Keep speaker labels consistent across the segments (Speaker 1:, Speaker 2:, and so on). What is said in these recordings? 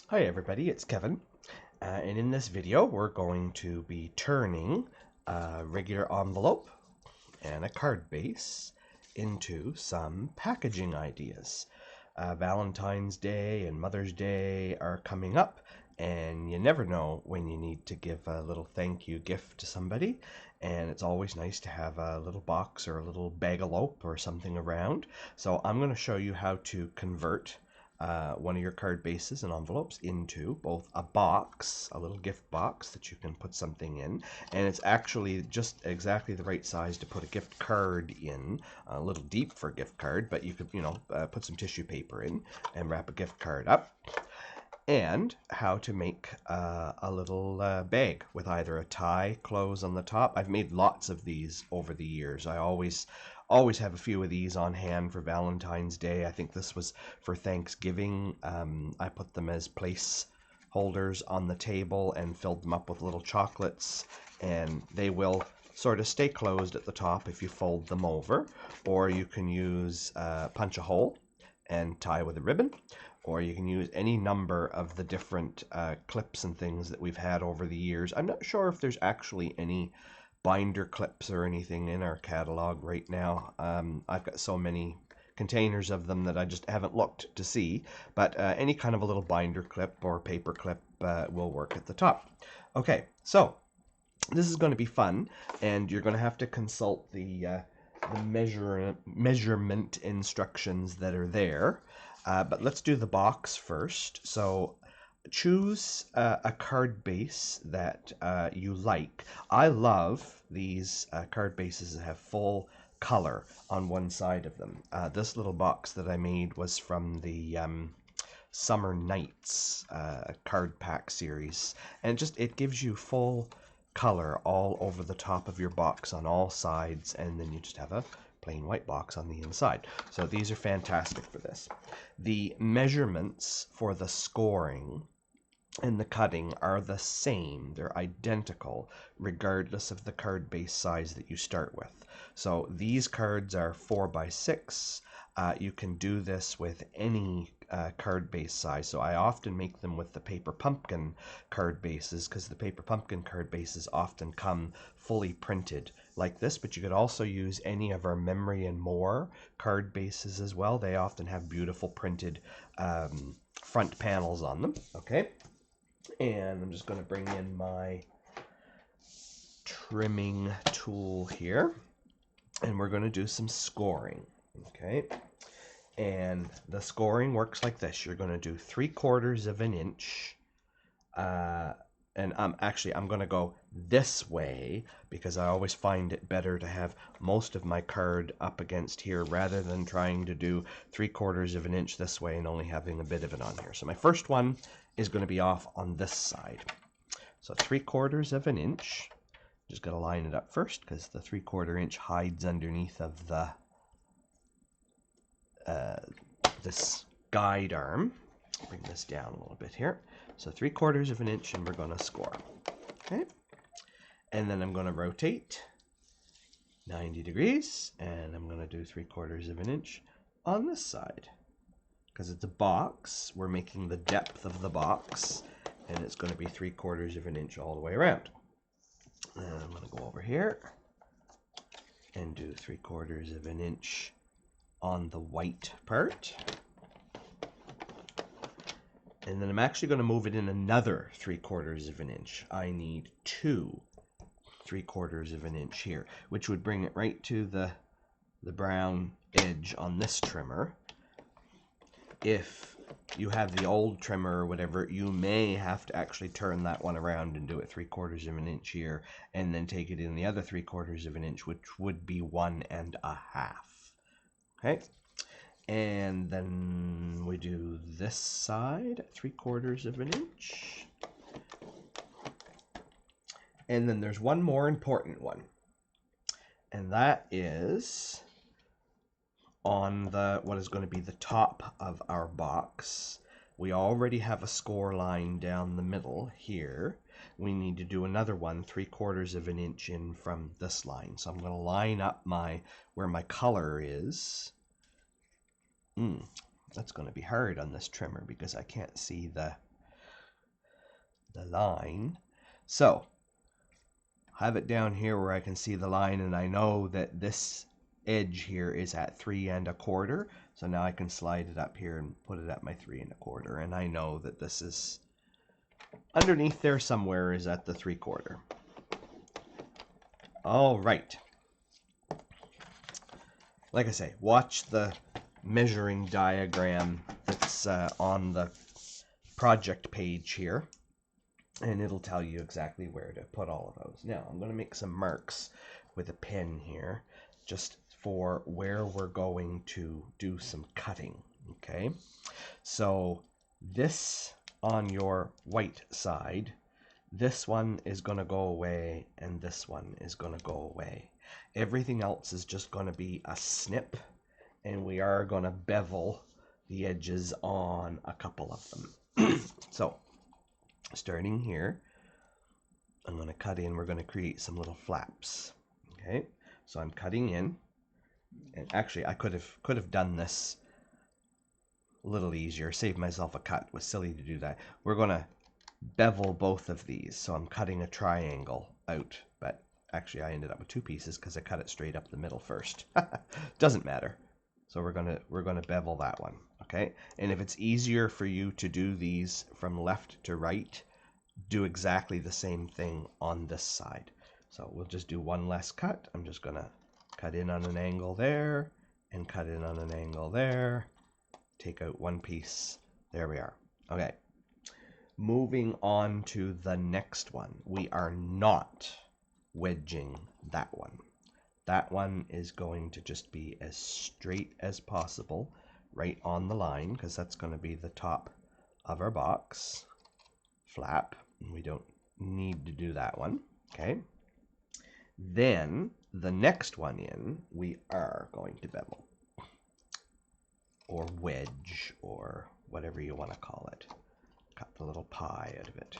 Speaker 1: Hi everybody, it's Kevin, and in this video we're going to be turning a regular envelope and a card base into some packaging ideas. Valentine's Day and Mother's Day are coming up, and you never know when you need to give a little thank you gift to somebody, and it's always nice to have a little box or a little bag-a-lope or something around. So I'm going to show you how to convert one of your card bases and envelopes into both a box, a little gift box that you can put something in, and it's actually just exactly the right size to put a gift card in, a little deep for a gift card, but you could, put some tissue paper in and wrap a gift card up, and how to make a little bag with either a tie close on the top. I've made lots of these over the years. I always have a few of these on hand for Valentine's Day. I think this was for Thanksgiving. I put them as place holders on the table and filled them up with little chocolates, and they will sort of stay closed at the top if you fold them over, or you can use punch a hole and tie with a ribbon, or you can use any number of the different clips and things that we've had over the years. I'm not sure if there's actually any binder clips or anything in our catalog right now. I've got so many containers of them that I just haven't looked to see, but any kind of a little binder clip or paper clip will work at the top. Okay, so this is going to be fun, and you're going to have to consult the measurement instructions that are there. But let's do the box first. So choose a card base that you like. I love these card bases that have full color on one side of them. This little box that I made was from the Summer Nights card pack series, and it gives you full color all over the top of your box on all sides, and then you just have a plain white box on the inside. So these are fantastic for this. The measurements for the scoring and the cutting are the same. They're identical regardless of the card base size that you start with. So these cards are 4x6. You can do this with any card base size. So I often make them with the Paper Pumpkin card bases, because the Paper Pumpkin card bases often come fully printed like this, but you could also use any of our Memory and More card bases as well. They often have beautiful printed front panels on them. Okay, and I'm just going to bring in my trimming tool here, and we're going to do some scoring. Okay, and the scoring works like this. You're going to do 3/4 of an inch, and I'm going to go this way because I always find it better to have most of my card up against here rather than trying to do 3/4 of an inch this way and only having a bit of it on here. So my first one is going to be off on this side. So 3/4 of an inch. Just got to line it up first because the 3/4 inch hides underneath of the this guide arm. Bring this down a little bit here. So 3/4 of an inch, and we're going to score. Okay, and then I'm going to rotate 90 degrees, and I'm going to do 3/4 of an inch on this side. Because it's a box, we're making the depth of the box, and it's going to be 3/4 of an inch all the way around. And I'm going to go over here and do 3/4 of an inch on the white part. And then I'm actually going to move it in another 3/4 of an inch. I need 2 3/4 of an inch here, which would bring it right to the brown edge on this trimmer. If you have the old trimmer or whatever, you may have to actually turn that one around and do it 3/4 of an inch here, and then take it in the other 3/4 of an inch, which would be 1.5. Okay, and then we do this side 3/4 of an inch, and then there's one more important one, and that is on what is going to be the top of our box. We already have a score line down the middle here. We need to do another one 3/4 of an inch in from this line. So I'm going to line up where my color is. That's going to be hard on this trimmer because I can't see the the line. So have it down here where I can see the line, and I know that this edge here is at 3 1/4. So now I can slide it up here and put it at my 3 1/4, and I know that this is underneath there somewhere is at the 3/4. All right. Like I say, watch the measuring diagram that's on the project page here, and it'll tell you exactly where to put all of those. Now, I'm going to make some marks with a pen here, just for where we're going to do some cutting, okay? So this on your white side, this one is going to go away, and this one is going to go away. Everything else is just going to be a snip, and we are going to bevel the edges on a couple of them. So, starting here, I'm going to cut in. We're going to create some little flaps. Okay, so I'm cutting in, and actually I could have done this a little easier, save myself a cut. It was silly to do that. We're going to bevel both of these, so I'm cutting a triangle out, but actually I ended up with 2 pieces because I cut it straight up the middle first. Doesn't matter. So we're gonna bevel that one, okay? And if it's easier for you to do these from left to right, do exactly the same thing on this side. So we'll just do one less cut. I'm just gonna cut in on an angle there and cut in on an angle there. Take out one piece. There we are. Okay. Moving on to the next one. We are not wedging that one. That one is going to just be as straight as possible right on the line, because that's going to be the top of our box flap. We don't need to do that one, okay? Then the next one in, we are going to bevel or wedge or whatever you want to call it. Cut the little pie out of it.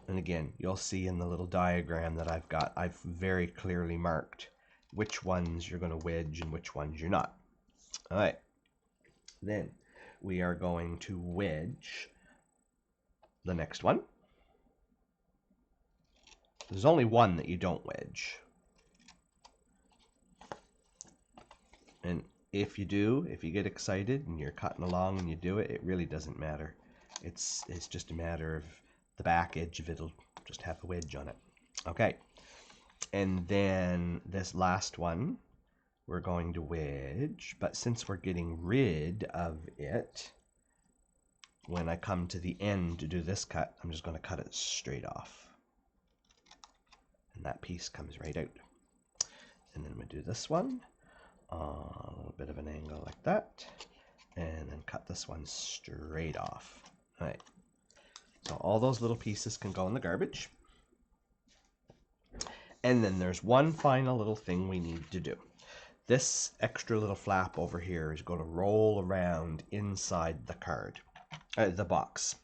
Speaker 1: And again, you'll see in the little diagram that I've very clearly marked which ones you're going to wedge and which ones you're not. All right. Then we are going to wedge the next one. There's only one that you don't wedge. And if you do, if you get excited and you're cutting along and you do it, it really doesn't matter. It's just a matter of the back edge of it'll just have a wedge on it. Okay. And then this last one, we're going to wedge, but since we're getting rid of it, when I come to the end to do this cut, I'm just going to cut it straight off. And that piece comes right out. And then we do this one, a little bit of an angle like that, and then cut this one straight off. All right. So all those little pieces can go in the garbage. And then there's one final little thing we need to do. This extra little flap over here is going to roll around inside the card, the box.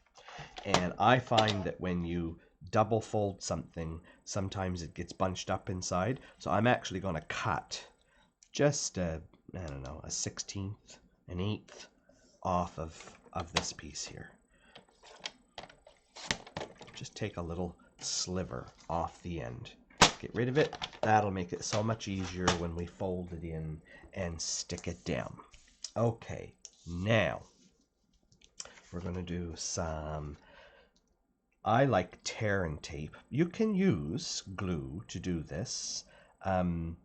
Speaker 1: And I find that when you double fold something, sometimes it gets bunched up inside. So I'm actually going to cut just I don't know, a 1/16, an 1/8 off of this piece here. Just take a little sliver off the end. Get rid of it. That'll make it so much easier when we fold it in and stick it down. Okay, now we're going to do some, I like tear and tape. You can use glue to do this, but I'm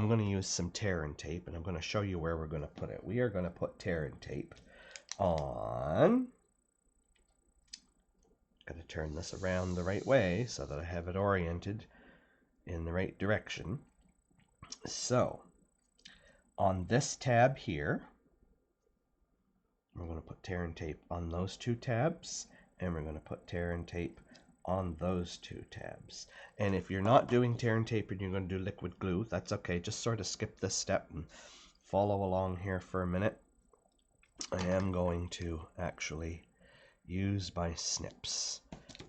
Speaker 1: going to use some tear and tape, and I'm going to show you where we're going to put it. We are going to put tear and tape on, got to turn this around the right way so that I have it oriented in the right direction. So on this tab here, we're going to put tear and tape on those 2 tabs, and we're going to put tear and tape on those 2 tabs. And if you're not doing tear and tape and you're going to do liquid glue, that's okay. Just sort of skip this step and follow along here for a minute. I am going to actually use my snips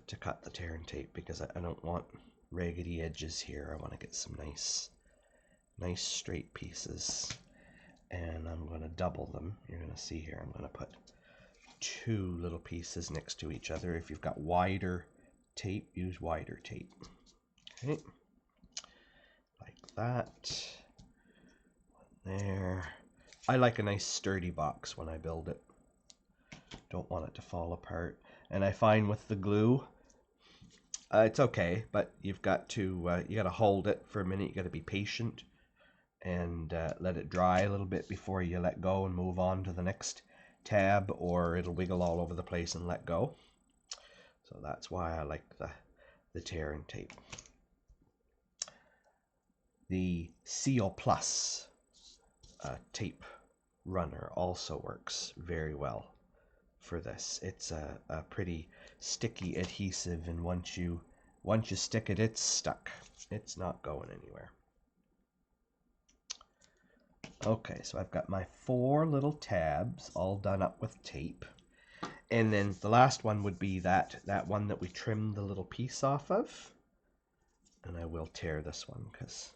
Speaker 1: to cut the tear and tape because I don't want raggedy edges here. I want to get some nice straight pieces, and I'm going to double them. You're going to see here I'm going to put two little pieces next to each other. If you've got wider tape, use wider tape. Okay, like that. There. I like a nice sturdy box when I build it. Don't want it to fall apart. And I find with the glue, it's okay, but you've got to hold it for a minute. You got to be patient and let it dry a little bit before you let go and move on to the next tab, or it'll wiggle all over the place and let go. So that's why I like the tear and tape. The Seal Plus tape runner also works very well for this. It's a pretty sticky adhesive, and once you stick it, it's stuck. It's not going anywhere. Okay, so I've got my 4 little tabs all done up with tape. And then the last one would be that one that we trimmed the little piece off of. And I will tear this one because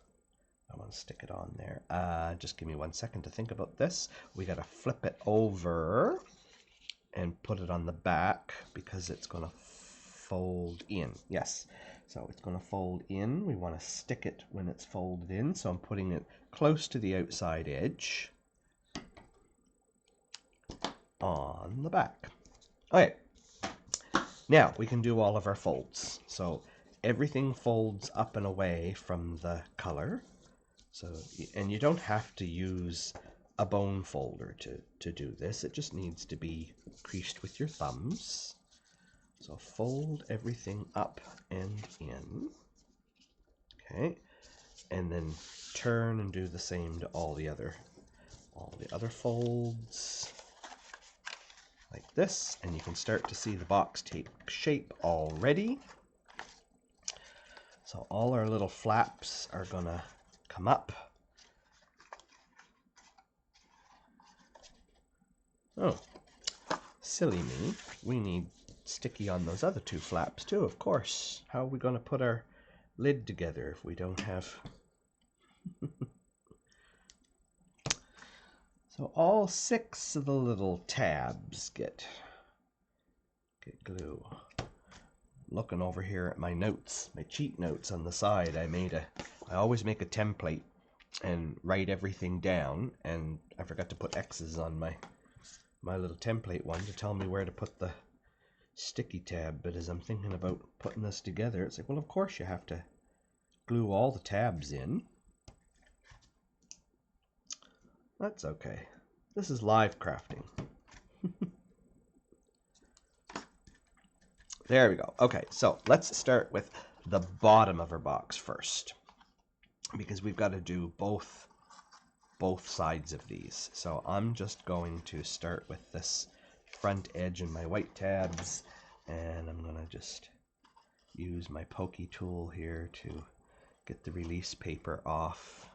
Speaker 1: I want to stick it on there. Just give me 1 second to think about this. We got to flip it over and put it on the back because it's going to fold in. Yes, so it's going to fold in. We want to stick it when it's folded in, so I'm putting it close to the outside edge on the back. Okay, now we can do all of our folds. So everything folds up and away from the color. So, and you don't have to use a bone folder to do this. It just needs to be creased with your thumbs. So fold everything up and in. Okay, and then turn and do the same to all the other folds like this, and you can start to see the box take shape already. So all our little flaps are gonna come up. Oh, silly me. We need sticky on those other 2 flaps too, of course. How are we going to put our lid together if we don't have... So all 6 of the little tabs get glue. Looking over here at my notes, my cheat notes on the side, I always make a template and write everything down, and I forgot to put X's on my little template one to tell me where to put the sticky tab. But as I'm thinking about putting this together, it's like, well, of course you have to glue all the tabs in. That's okay. This is live crafting. There we go. Okay, so let's start with the bottom of our box first, because we've got to do both sides of these. So I'm just going to start with this front edge and my white tabs, and I'm going to just use my pokey tool here to get the release paper off.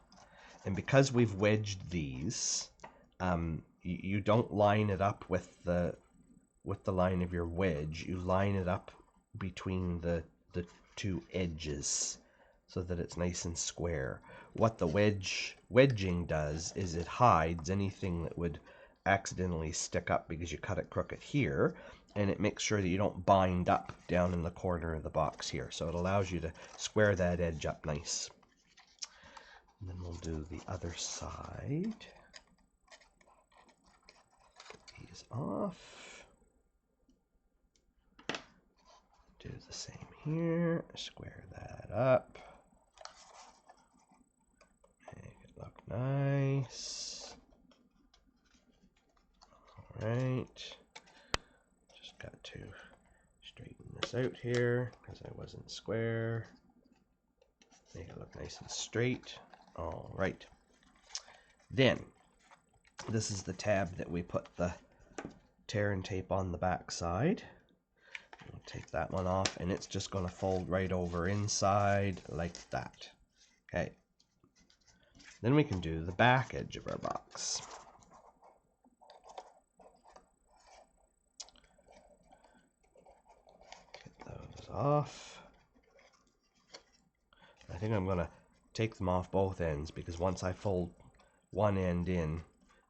Speaker 1: And because we've wedged these, you don't line it up with the line of your wedge. You line it up between the 2 edges so that it's nice and square. What the wedging does is it hides anything that would accidentally stick up because you cut it crooked here, and it makes sure that you don't bind up down in the corner of the box here. So it allows you to square that edge up nice. And then we'll do the other side. Get these off. Do the same here. Square that up. Make it look nice. Alright. Just got to straighten this out here because I wasn't square. Make it look nice and straight. All right. Then, this is the tab that we put the tear and tape on the back side. We'll take that one off, and it's just going to fold right over inside like that. Okay. Then we can do the back edge of our box. Get those off. I think I'm going to take them off both ends, because once I fold one end in,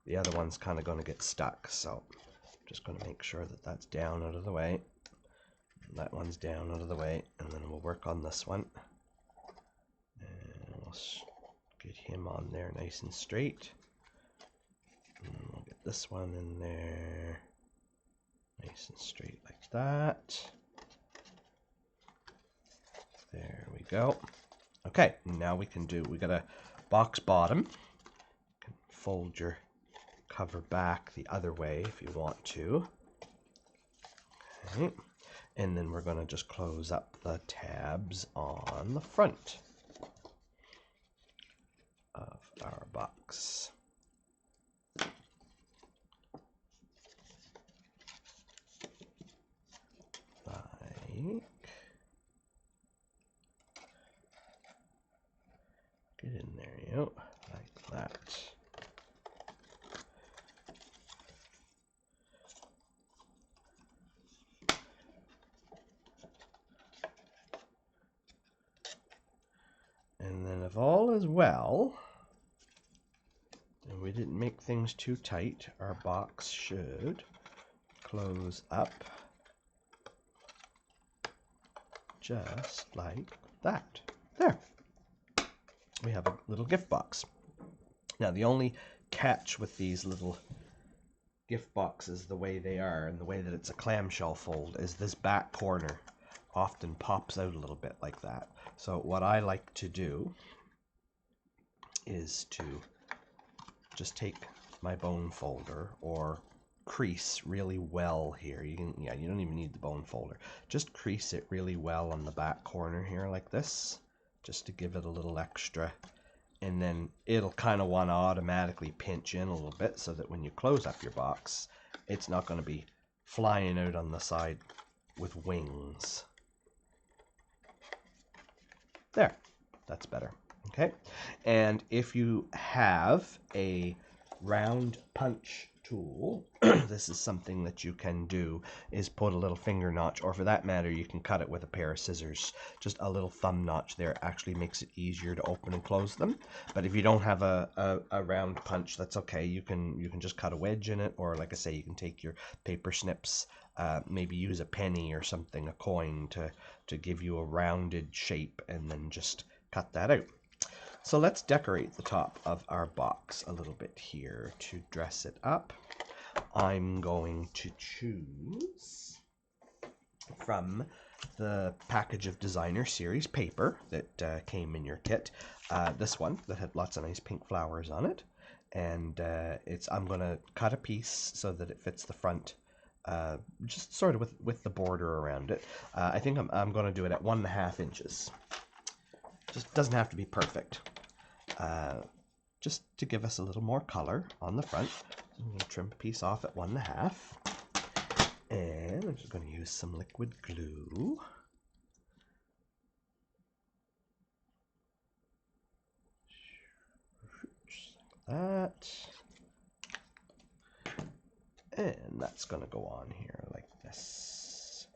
Speaker 1: the other one's kind of going to get stuck. So Just going to make sure that that's down out of the way. That one's down out of the way, and then we'll work on this one. And we'll get him on there nice and straight. And we'll get this one in there nice and straight like that. There we go. Okay, now we got a box bottom. You can fold your cover back the other way if you want to. Okay. And then we're going to just close up the tabs on the front of our box. Get in there, you like that. And then if all is well, and we didn't make things too tight, our box should close up just like that. There. We have a little gift box. Now the only catch with these little gift boxes the way they are and the way that it's a clamshell fold is this back corner often pops out a little bit like that. So what I like to do is to just take my bone folder or crease really well here. You don't even need the bone folder. Just crease it really well on the back corner here like this, just to give it a little extra. And then it'll kind of want to automatically pinch in a little bit so that when you close up your box, it's not going to be flying out on the side with wings. There, that's better. Okay, and if you have a round punch tool, this is something that you can do, is put a little finger notch, or for that matter you can cut it with a pair of scissors. Just a little thumb notch there actually makes it easier to open and close them. But if you don't have a round punch, that's okay. You can just cut a wedge in it, or like I say, you can take your paper snips, maybe use a penny or something, a coin, to give you a rounded shape, and then just cut that out. So let's decorate the top of our box a little bit here to dress it up. I'm going to choose from the package of Designer Series paper that came in your kit, this one that had lots of nice pink flowers on it. And I'm going to cut a piece so that it fits the front, just sort of with the border around it. I think I'm going to do it at 1.5 inches. Just doesn't have to be perfect. Just to give us a little more color on the front. I'm going to trim a piece off at 1.5. And I'm just going to use some liquid glue. Just like that. And that's going to go on here like this.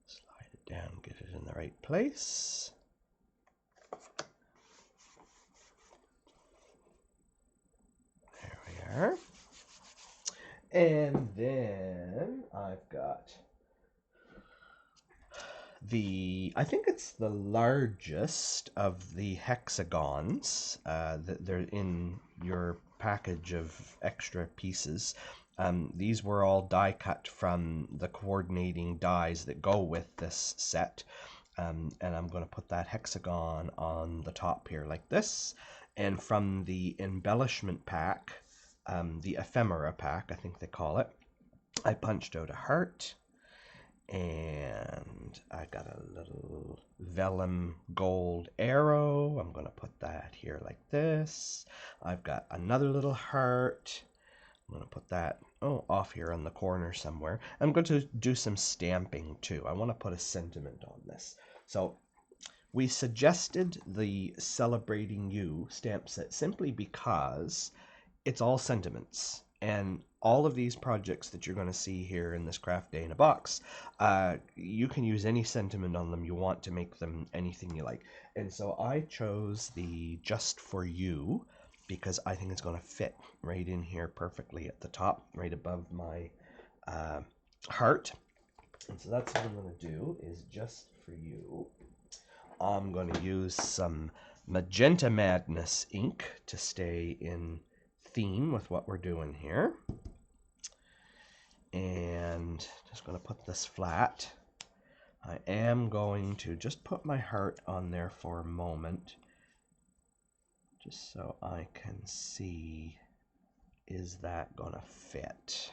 Speaker 1: Slide it down, get it in the right place. There we are. And then I've got I think it's the largest of the hexagons that they're in your package of extra pieces. These were all die cut from the coordinating dies that go with this set. And I'm going to put that hexagon on the top here like this. And from the embellishment pack, the ephemera pack, I think they call it, I punched out a heart. And I got a little vellum gold arrow. I'm going to put that here like this. I've got another little heart. I'm going to put that off here on the corner somewhere. I'm going to do some stamping too. I want to put a sentiment on this. So we suggested the Celebrating You stamp set simply because it's all sentiments. And all of these projects that you're going to see here in this Craft Day in a Box, you can use any sentiment on them you want to make them anything you like. And so I chose the Just For You because I think it's going to fit right in here perfectly at the top, right above my heart. And so that's what I'm going to do, is just for you, I'm going to use some Magenta Madness ink to stay in theme with what we're doing here. And just going to put this flat. I am going to just put my heart on there for a moment, just so I can see, is that going to fit?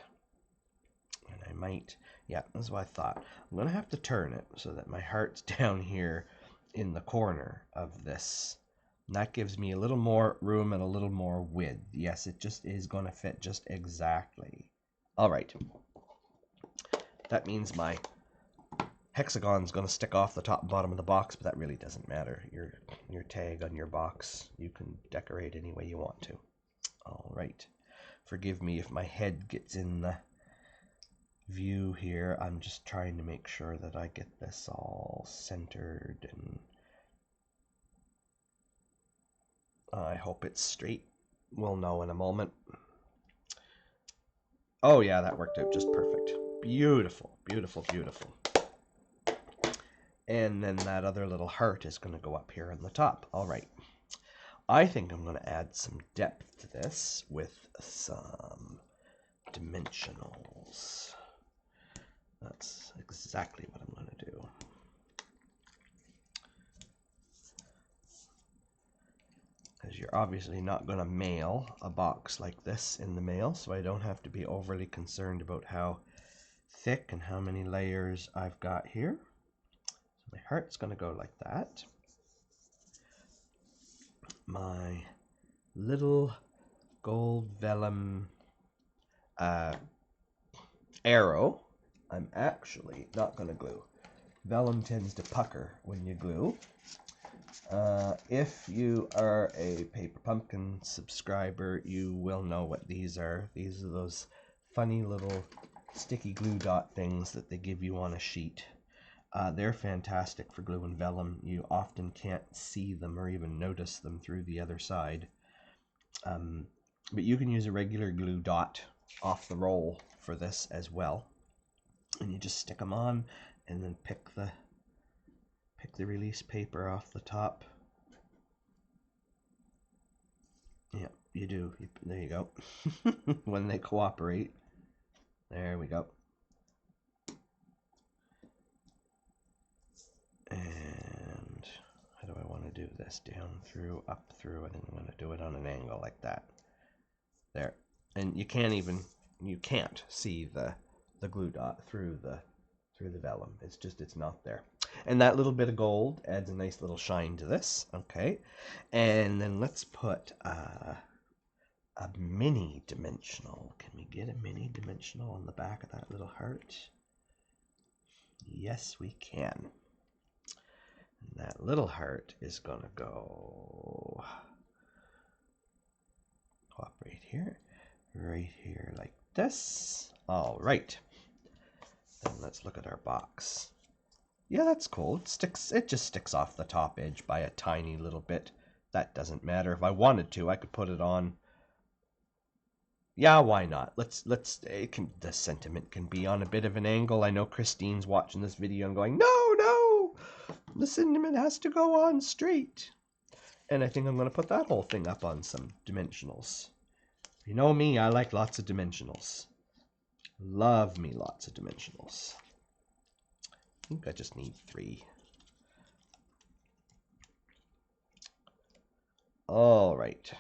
Speaker 1: And I might, yeah, that's what I thought. I'm going to have to turn it so that my heart's down here in the corner of this. And that gives me a little more room and a little more width. Yes, it just is going to fit just exactly. All right. That means my hexagon's going to stick off the top and bottom of the box, but that really doesn't matter. Your tag on your box, you can decorate any way you want to. All right. Forgive me if my head gets in the view here. I'm just trying to make sure that I get this all centered, and I hope it's straight. We'll know in a moment. Oh yeah, that worked out just perfect. Beautiful, beautiful, beautiful. And then that other little heart is going to go up here on the top. All right. I think I'm going to add some depth to this with some dimensionals. That's exactly what I'm going to do. Because you're obviously not going to mail a box like this in the mail, so I don't have to be overly concerned about how thick and how many layers I've got here. So my heart's going to go like that. My little gold vellum arrow, I'm actually not going to glue. Vellum tends to pucker when you glue. If you are a Paper Pumpkin subscriber, you will know what these are. These are those funny little sticky glue dot things that they give you on a sheet. They're fantastic for gluing vellum. You often can't see them or even notice them through the other side. But you can use a regular glue dot off the roll for this as well. And you just stick them on and then pick the release paper off the top. Yeah, you do. There you go. When they cooperate. There we go. And how do I want to do this? Down through, up through. I think I'm going to do it on an angle like that. There. And you can't see the glue dot through the vellum. It's not there. And that little bit of gold adds a nice little shine to this. Okay. And then let's put a mini dimensional. Can we get a mini dimensional on the back of that little heart? Yes, we can. And that little heart is going to go up right here like this. All right. Then let's look at our box. Yeah, that's cool. It just sticks off the top edge by a tiny little bit. That doesn't matter. If I wanted to, I could put it on. Yeah, why not? The sentiment can be on a bit of an angle. I know Christine's watching this video and going, no, the sentiment has to go on straight. And I think I'm going to put that whole thing up on some dimensionals. You know me, I like lots of dimensionals. Love me lots of dimensionals. I think I just need 3. All right.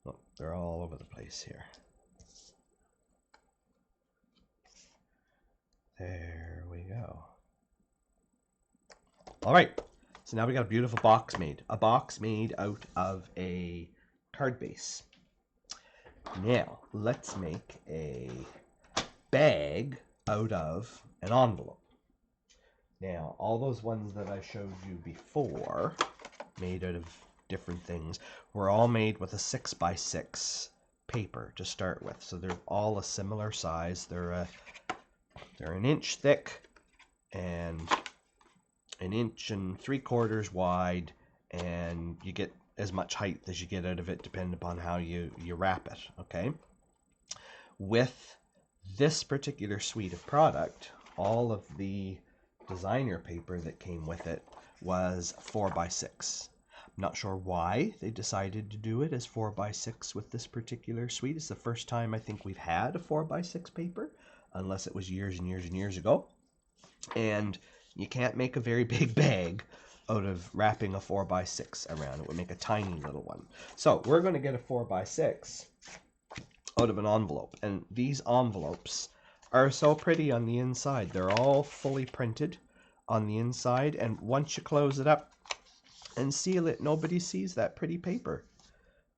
Speaker 1: Oh, they're all over the place here. There we go. All right. So now we got a beautiful box made. A box made out of a card base. Now, let's make a bag out of an envelope. Now, all those ones that I showed you before, made out of different things, were all made with a 6x6 paper to start with. So they're all a similar size. They're an inch thick and an inch and 3/4 wide, and you get as much height as you get out of it, depending upon how you wrap it, okay? With this particular suite of product, all of the designer paper that came with it was 4x6. I'm not sure why they decided to do it as 4x6 with this particular suite. It's the first time I think we've had a 4x6 paper, unless it was years and years and years ago. And you can't make a very big bag out of wrapping a 4x6 around. It would make a tiny little one. So we're going to get a 4x6 out of an envelope. And these envelopes are so pretty on the inside. They're all fully printed on the inside. And once you close it up and seal it, nobody sees that pretty paper.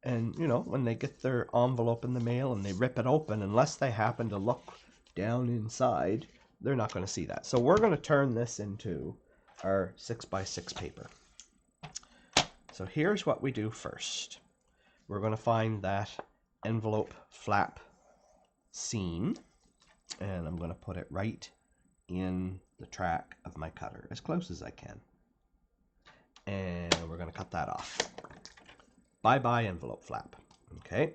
Speaker 1: And, you know, when they get their envelope in the mail and they rip it open, unless they happen to look down inside, they're not going to see that. So we're going to turn this into our 6x6 paper. So here's what we do first. We're going to find that envelope flap seam, and I'm going to put it right in the track of my cutter as close as I can. And we're going to cut that off. Bye-bye envelope flap. Okay.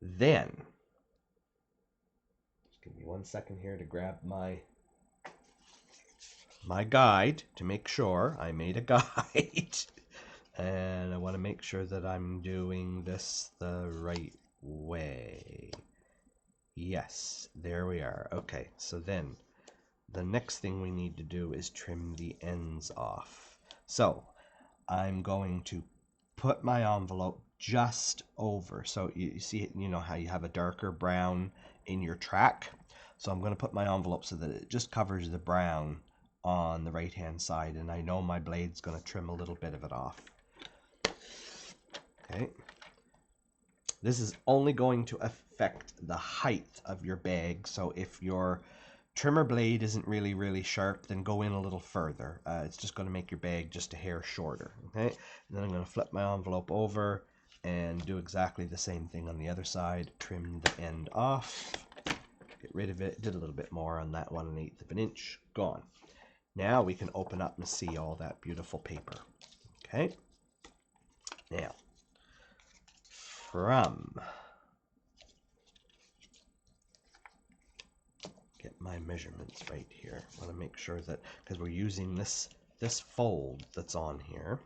Speaker 1: Then, just give me 1 second here to grab my guide to make sure I made a guide. And I want to make sure that I'm doing this the right way. Yes, there we are. Okay, so then the next thing we need to do is trim the ends off. So I'm going to put my envelope just over. So you see, you know how you have a darker brown in your track? So I'm going to put my envelope so that it just covers the brown on the right hand side, and I know my blade's going to trim a little bit of it off. Okay. This is only going to affect the height of your bag, so if your trimmer blade isn't really sharp, then go in a little further. It's just going to make your bag just a hair shorter. Okay. And then I'm going to flip my envelope over and do exactly the same thing on the other side. Trim the end off. Get rid of it. Did a little bit more on that 1/8 of an inch. Gone. Now we can open up and see all that beautiful paper. Okay. Now, get my measurements right here. I want to make sure that, because we're using this fold that's on here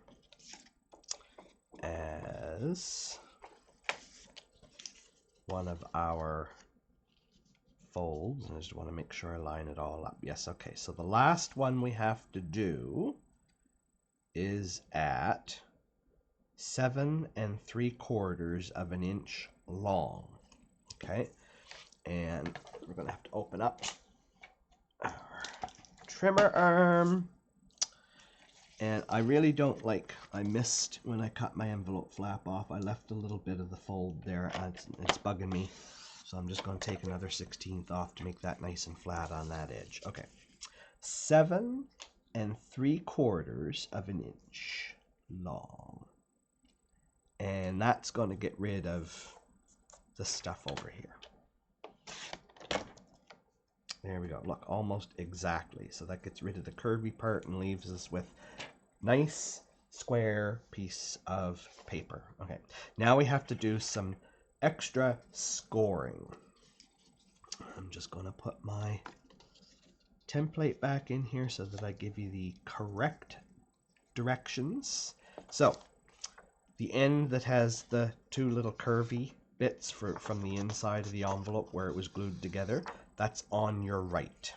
Speaker 1: as one of our folds, and I just want to make sure I line it all up. Yes, okay, so the last one we have to do is at 7 3/4 of an inch long. Okay, and we're going to have to open up our trimmer arm. And I really don't like, I missed when I cut my envelope flap off. I left a little bit of the fold there, and it's bugging me. So I'm just going to take another 1/16 off to make that nice and flat on that edge. Okay, 7 3/4 of an inch long. And that's going to get rid of the stuff over here. There we go. Look, almost exactly. So that gets rid of the curvy part and leaves us with nice square piece of paper. Okay, now we have to do some extra scoring. I'm just going to put my template back in here so that I give you the correct directions. So the end that has the two little curvy bits from the inside of the envelope where it was glued together, that's on your right.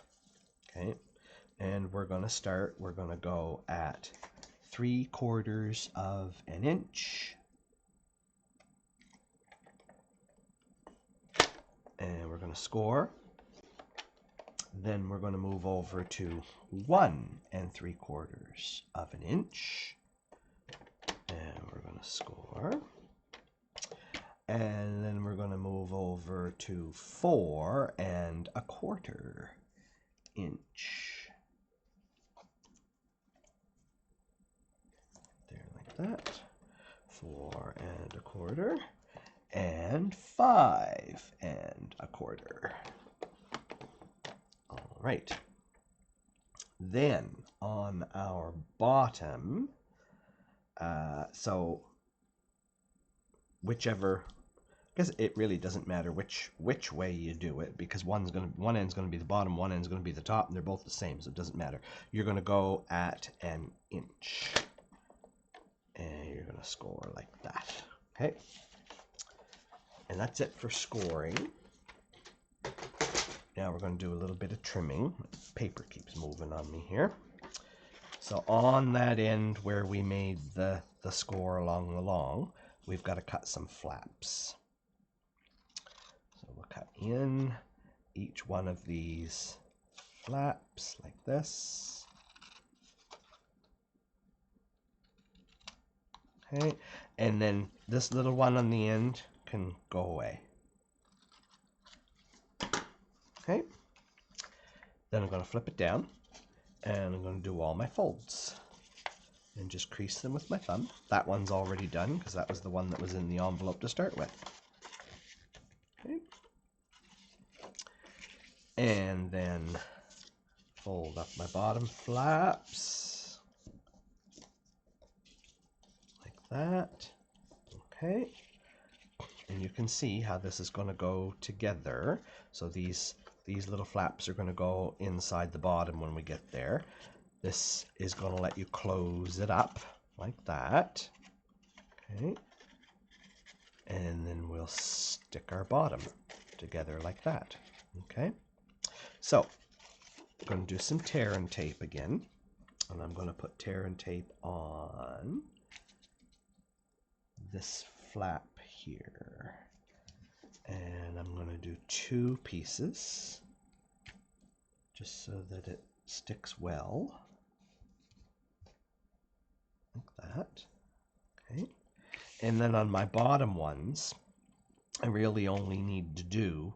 Speaker 1: Okay, and we're going to start, we're going to go at 3/4 of an inch. And we're going to score. Then we're going to move over to 1 3/4 of an inch. And we're going to score. And then we're going to move over to 4 1/4 inch. There, like that. 4 1/4. And 5 1/4. All right. Then on our bottom, So whichever, because it really doesn't matter which way you do it, because one end's gonna be the bottom, one end's gonna be the top, and they're both the same, so it doesn't matter. You're gonna go at an inch, and you're gonna score like that. Okay, and that's it for scoring. Now we're going to do a little bit of trimming. Paper keeps moving on me here. So on that end where we made the score along the long, we've got to cut some flaps. So we'll cut in each one of these flaps like this. Okay, and then this little one on the end can go away. Okay, then I'm going to flip it down, and I'm going to do all my folds and just crease them with my thumb. That one's already done because that was the one that was in the envelope to start with. Okay, and then fold up my bottom flaps like that. Okay, and you can see how this is going to go together. So these little flaps are going to go inside the bottom when we get there. This is going to let you close it up like that. Okay, and then we'll stick our bottom together like that. Okay, so I'm going to do some tear and tape again, and I'm going to put tear and tape on this flap here, and I'm going to do 2 pieces just so that it sticks well like that. Okay, and then on my bottom ones I really only need to do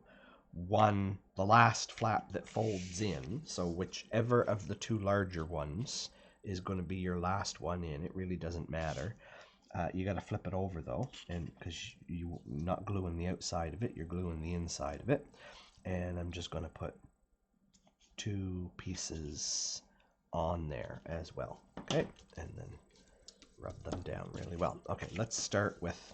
Speaker 1: one, the last flap that folds in, so whichever of the 2 larger ones is going to be your last one in. It really doesn't matter. You got to flip it over though, and because you're not gluing the outside of it, you're gluing the inside of it. And I'm just going to put 2 pieces on there as well. Okay, and then rub them down really well. Okay, let's start with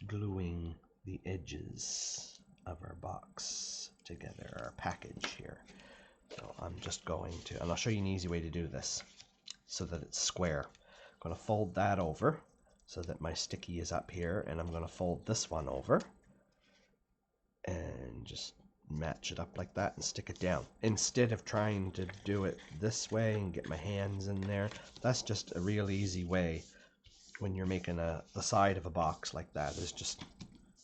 Speaker 1: gluing the edges of our box together, our package here. So I'm just going to, and I'll show you an easy way to do this so that it's square. I'm going to fold that over so that my sticky is up here, and I'm going to fold this one over and just match it up like that and stick it down. Instead of trying to do it this way and get my hands in there, that's just a real easy way when you're making the side of a box like that, is just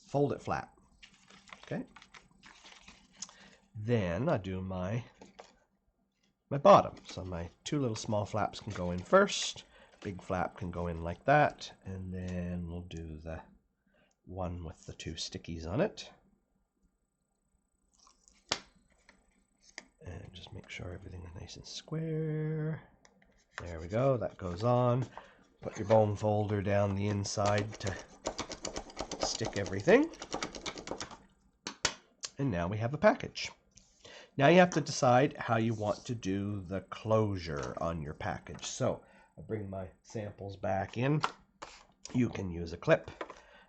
Speaker 1: fold it flat. Okay, then I do my bottom. So my 2 little small flaps can go in first, big flap can go in like that, and then we'll do the one with the 2 stickies on it. And just make sure everything is nice and square. There we go, that goes on. Put your bone folder down the inside to stick everything. And now we have a package. Now you have to decide how you want to do the closure on your package. So I bring my samples back in. You can use a clip.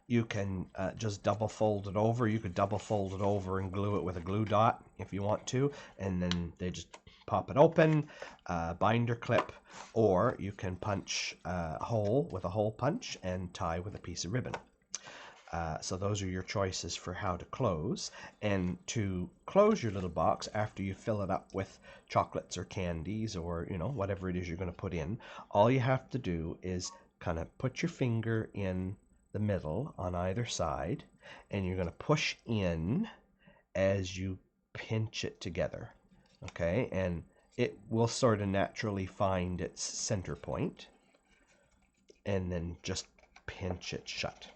Speaker 1: You can just double fold it over. You could double fold it over and glue it with a glue dot if you want to, and then they just pop it open, binder clip, or you can punch a hole with a hole punch and tie with a piece of ribbon. So those are your choices for how to close. And to close your little box after you fill it up with chocolates or candies or, you know, whatever it is you're going to put in, all you have to do is kind of put your finger in the middle on either side, and you're going to push in as you pinch it together. Okay, and it will sort of naturally find its center point, and then just pinch it shut.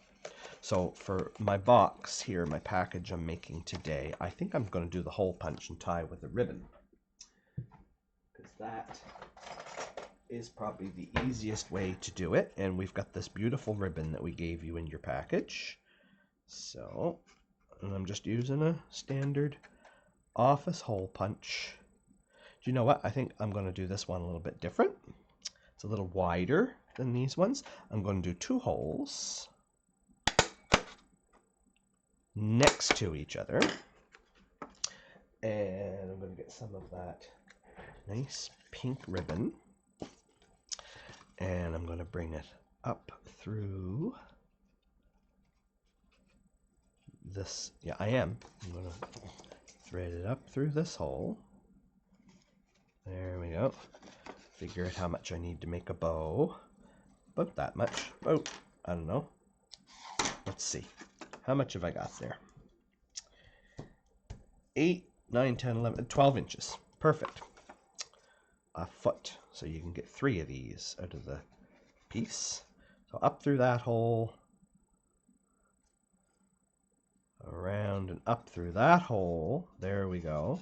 Speaker 1: So for my box here, my package I'm making today, I think I'm going to do the hole punch and tie with a ribbon, because that is probably the easiest way to do it. And we've got this beautiful ribbon that we gave you in your package. So, and I'm just using a standard office hole punch. Do you know what? I think I'm going to do this one a little bit different. It's a little wider than these ones. I'm going to do 2 holes next to each other. And I'm going to get some of that nice pink ribbon. And I'm going to bring it up through this. Yeah, I am. I'm going to thread it up through this hole. There we go. Figure out how much I need to make a bow. About that much. About, I don't know. Let's see. How much have I got there? 8, 9, 10, 11, 12 inches. Perfect. A foot. So you can get 3 of these out of the piece. So up through that hole. Around and up through that hole. There we go.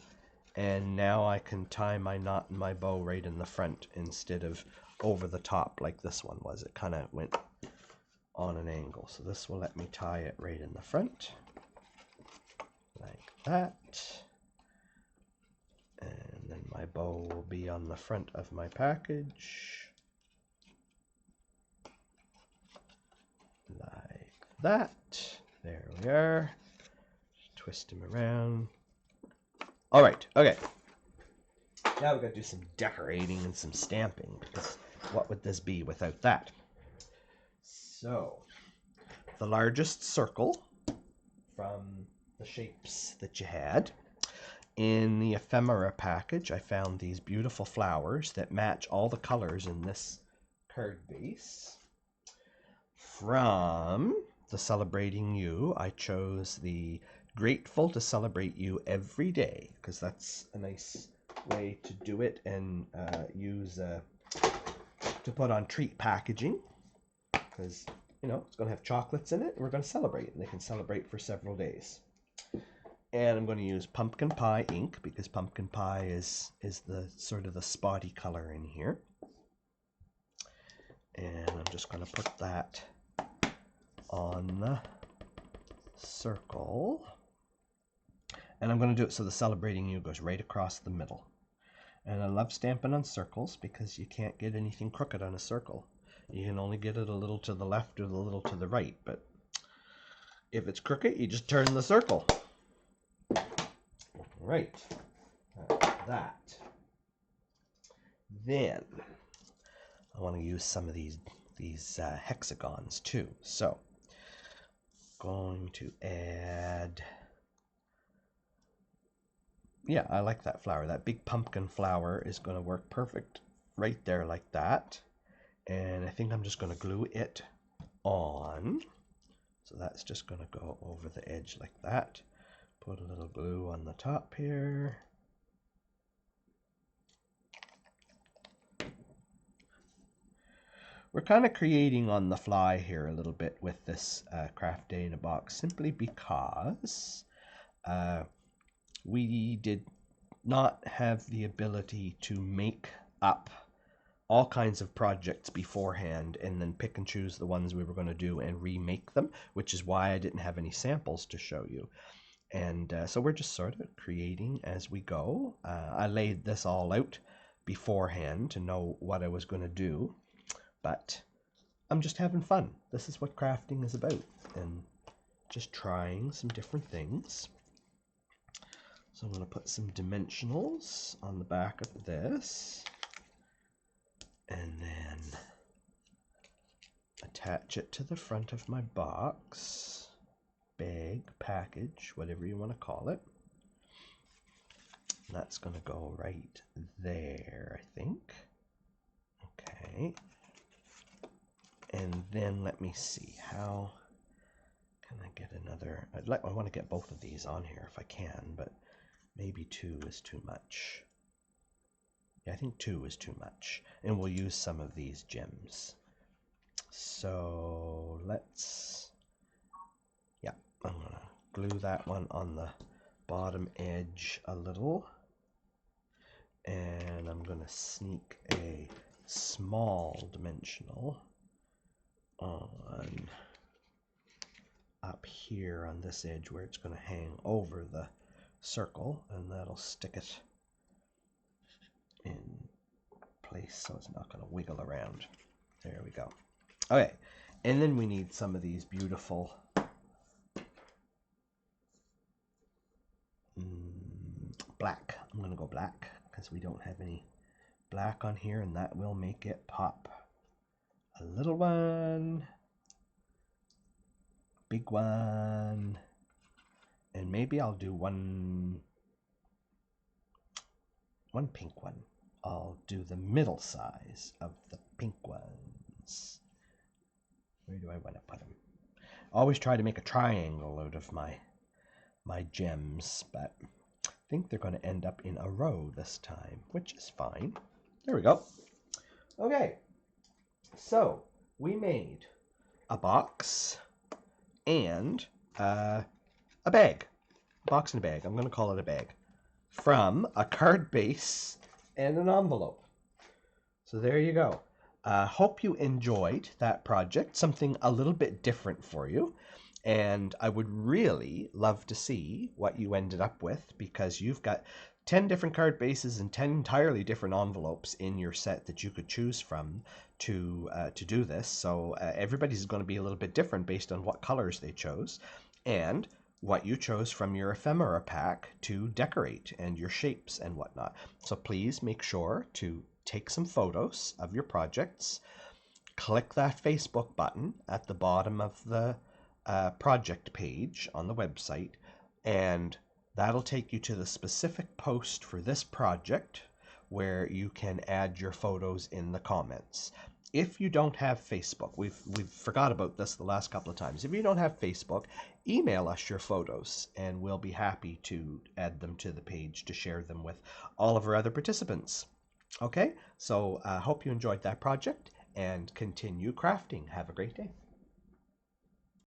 Speaker 1: And now I can tie my knot and my bow right in the front instead of over the top like this one was. It kind of went on an angle. So this will let me tie it right in the front. Like that. And then my bow will be on the front of my package. Like that. There we are. Just twist him around. All right, okay. Now we've got to do some decorating and some stamping, because what would this be without that? So, the largest circle from the shapes that you had. In the ephemera package, I found these beautiful flowers that match all the colors in this card base. From the Celebrating You, I chose the Grateful to Celebrate You Every Day, because that's a nice way to do it and use to put on treat packaging, because you know it's going to have chocolates in it and we're going to celebrate, and they can celebrate for several days. And I'm going to use pumpkin pie ink, because pumpkin pie is the sort of the spotty color in here. And I'm just going to put that on the circle. And I'm going to do it so the Celebrating You goes right across the middle. And I love stamping on circles because you can't get anything crooked on a circle. You can only get it a little to the left or a little to the right. But if it's crooked, you just turn the circle. Right. That. Then I want to use some of these hexagons too. So going to add. Yeah, I like that flower. That big pumpkin flower is going to work perfect right there like that. And I think I'm just going to glue it on. So that's just going to go over the edge like that. Put a little glue on the top here. We're kind of creating on the fly here a little bit with this Craft Day in a Box, simply because we did not have the ability to make up all kinds of projects beforehand and then pick and choose the ones we were going to do and remake them, which is why I didn't have any samples to show you. And so we're just sort of creating as we go. I laid this all out beforehand to know what I was going to do, but I'm just having fun. This is what crafting is about, and just trying some different things. So I'm going to put some dimensionals on the back of this, and then attach it to the front of my box, bag, package, whatever you want to call it. And that's going to go right there, I think. Okay. And then let me see, how can I get another? I want to get both of these on here if I can, but maybe 2 is too much. Yeah, I think 2 is too much. And we'll use some of these gems. So let's, yeah, I'm going to glue that one on the bottom edge a little. And I'm going to sneak a small dimensional on up here on this edge where it's going to hang over the circle, and that'll stick it in place so it's not going to wiggle around. There we go. Okay, and then we need some of these beautiful black. I'm going to go black because we don't have any black on here, and that will make it pop. A little one, big one, and maybe I'll do one pink one. I'll do the middle size of the pink ones. Where do I want to put them? Always try to make a triangle out of my gems, but I think they're going to end up in a row this time, which is fine. There we go. Okay, so we made a box and a bag. A box and a bag. I'm going to call it a bag. From a card base and an envelope. So there you go. Hope you enjoyed that project, something a little bit different for you. And I would really love to see what you ended up with, because you've got 10 different card bases and 10 entirely different envelopes in your set that you could choose from to do this. So everybody's going to be a little bit different based on what colors they chose and what you chose from your ephemera pack to decorate and your shapes and whatnot. So please make sure to take some photos of your projects. Click that Facebook button at the bottom of the project page on the website, and that'll take you to the specific post for this project where you can add your photos in the comments. If you don't have Facebook, we've forgot about this the last couple of times. If you don't have Facebook, email us your photos and we'll be happy to add them to the page to share them with all of our other participants. Okay, so I hope you enjoyed that project and continue crafting. Have a great day.